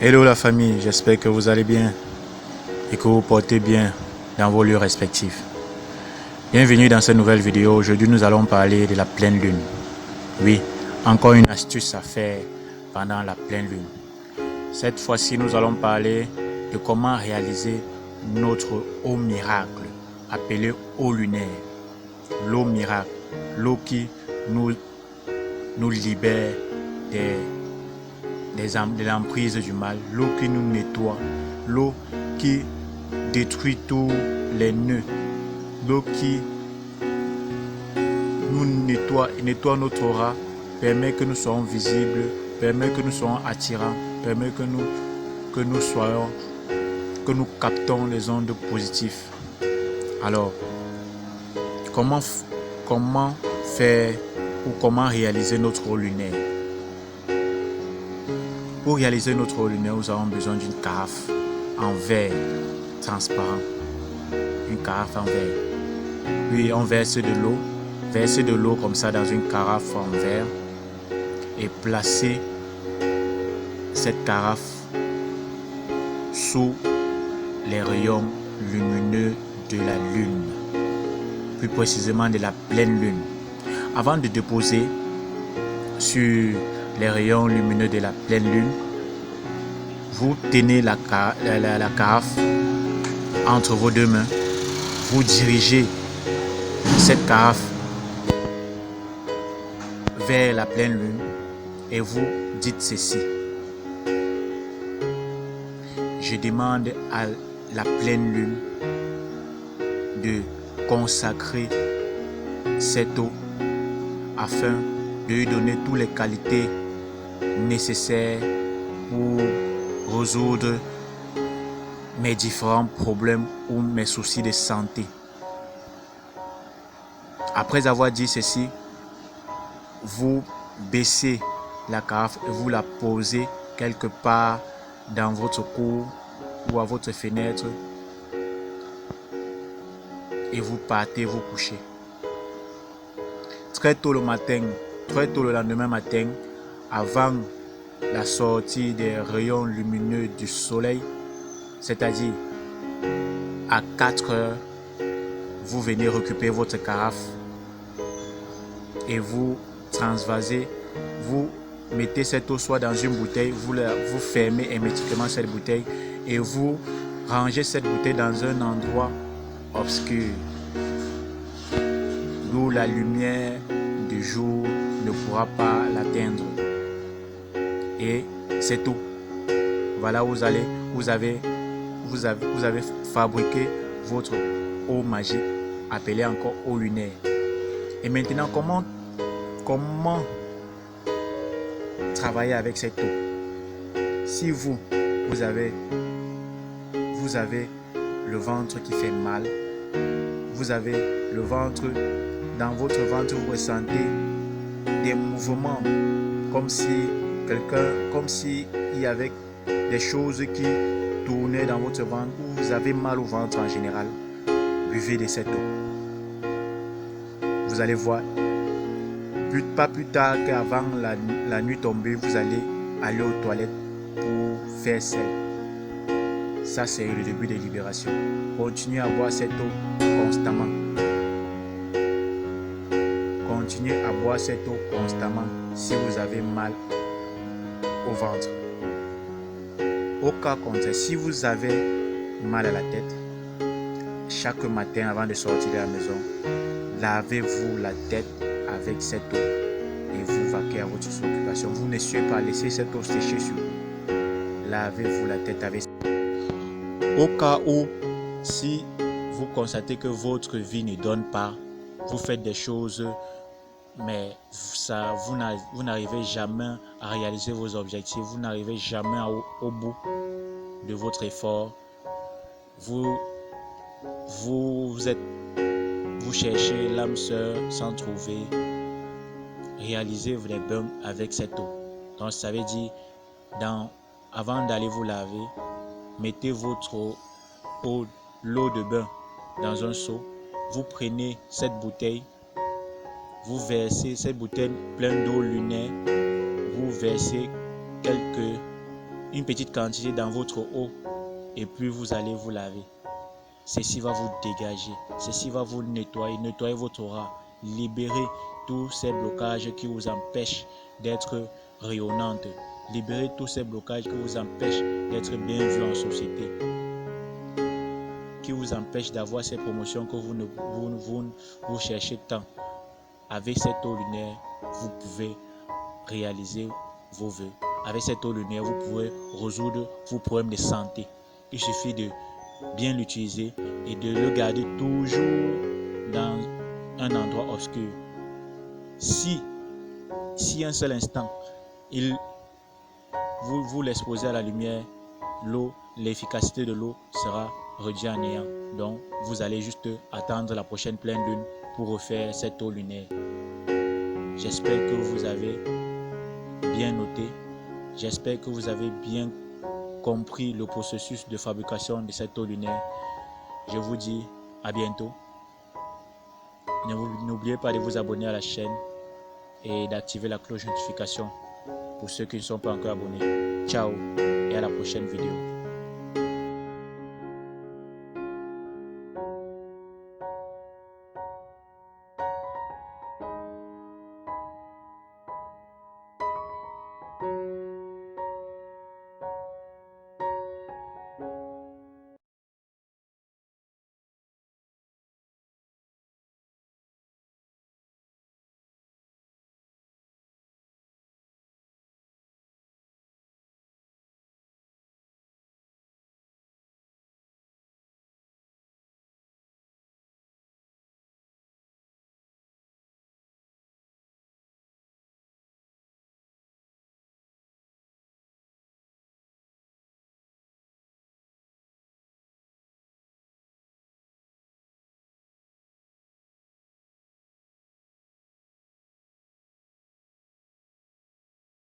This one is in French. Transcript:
Hello la famille, j'espère que vous allez bien et que vous portez bien dans vos lieux respectifs. Bienvenue dans cette nouvelle vidéo. Aujourd'hui nous allons parler de la pleine lune. Oui, encore une astuce à faire pendant la pleine lune. Cette fois-ci nous allons parler de comment réaliser notre eau miracle, appelée eau lunaire. L'eau miracle, l'eau qui nous libère de l'emprise du mal, l'eau qui nous nettoie, l'eau qui détruit tous les nœuds, l'eau qui nous nettoie notre aura, permet que nous soyons visibles, permet que nous soyons attirants, permet que nous captons les ondes positives. Alors, comment faire ou comment réaliser notre eau lunaire? Pour réaliser notre eau lunaire, nous avons besoin d'une carafe en verre transparent. Une carafe en verre. Puis on verse de l'eau. Verser de l'eau comme ça dans une carafe en verre. Et placer cette carafe sous les rayons lumineux de la lune. Plus précisément de la pleine lune. Avant de déposer sur les rayons lumineux de la pleine lune, vous tenez la carafe entre vos deux mains, vous dirigez cette carafe vers la pleine lune et vous dites ceci: je demande à la pleine lune de consacrer cette eau afin de lui donner toutes les qualités nécessaires pour résoudre mes différents problèmes ou mes soucis de santé. Après avoir dit ceci, vous baissez la carafe et vous la posez quelque part dans votre cour ou à votre fenêtre et vous partez vous coucher. Très tôt le matin, très tôt le lendemain matin, avant la sortie des rayons lumineux du soleil, c'est-à-dire à 4 heures, vous venez récupérer votre carafe et vous transvasez, vous mettez cette eau soit dans une bouteille, vous fermez hermétiquement cette bouteille et vous rangez cette bouteille dans un endroit obscur d'où la lumière du jour ne pourra pas l'atteindre. Et c'est tout. Voilà, vous avez fabriqué votre eau magique, appelée encore eau lunaire. Et maintenant, comment travailler avec cette eau? Si vous avez le ventre qui fait mal, vous avez le ventre, dans votre ventre, vous ressentez des mouvements comme si il y avait des choses qui tournaient dans votre ventre, ou vous avez mal au ventre en général, buvez de cette eau. Vous allez voir, pas plus tard qu'avant la nuit tombée, vous allez aller aux toilettes pour faire celle. Ça, c'est le début des libérations. Continuez à boire cette eau constamment. Continuez à boire cette eau constamment si vous avez mal au ventre. Au cas contraire, si vous avez mal à la tête, chaque matin avant de sortir de la maison, lavez-vous la tête avec cette eau et vous vaquez à votre occupation. Vous ne suivez pas, laissez cette eau sécher sur vous. Lavez-vous la tête avec cette eau. Au cas où, si vous constatez que votre vie ne donne pas, vous faites des choses, mais vous n'arrivez jamais à réaliser vos objectifs, vous n'arrivez jamais au bout de votre effort, vous cherchez l'âme sœur sans trouver, réalisez les bains avec cette eau. Donc ça veut dire, avant d'aller vous laver, mettez l'eau de bain dans un seau, vous prenez cette bouteille, vous versez cette bouteille pleine d'eau lunaire, vous versez une petite quantité dans votre eau et puis vous allez vous laver. Ceci va vous dégager, ceci va vous nettoyer votre aura, libérer tous ces blocages qui vous empêchent d'être rayonnante, libérer tous ces blocages qui vous empêchent d'être bien vu en société, qui vous empêchent d'avoir ces promotions que vous cherchez tant. Avec cette eau lunaire, vous pouvez réaliser vos vœux. Avec cette eau lunaire, vous pouvez résoudre vos problèmes de santé. Il suffit de bien l'utiliser et de le garder toujours dans un endroit obscur. Si un seul instant, vous l'exposez à la lumière, l'efficacité de l'eau sera réduite à néant. Donc, vous allez juste attendre la prochaine pleine lune pour refaire cette eau lunaire. J'espère que vous avez bien noté. J'espère que vous avez bien compris le processus de fabrication de cette eau lunaire. Je vous dis à bientôt. N'oubliez pas de vous abonner à la chaîne et d'activer la cloche de notification pour ceux qui ne sont pas encore abonnés. Ciao et à la prochaine vidéo.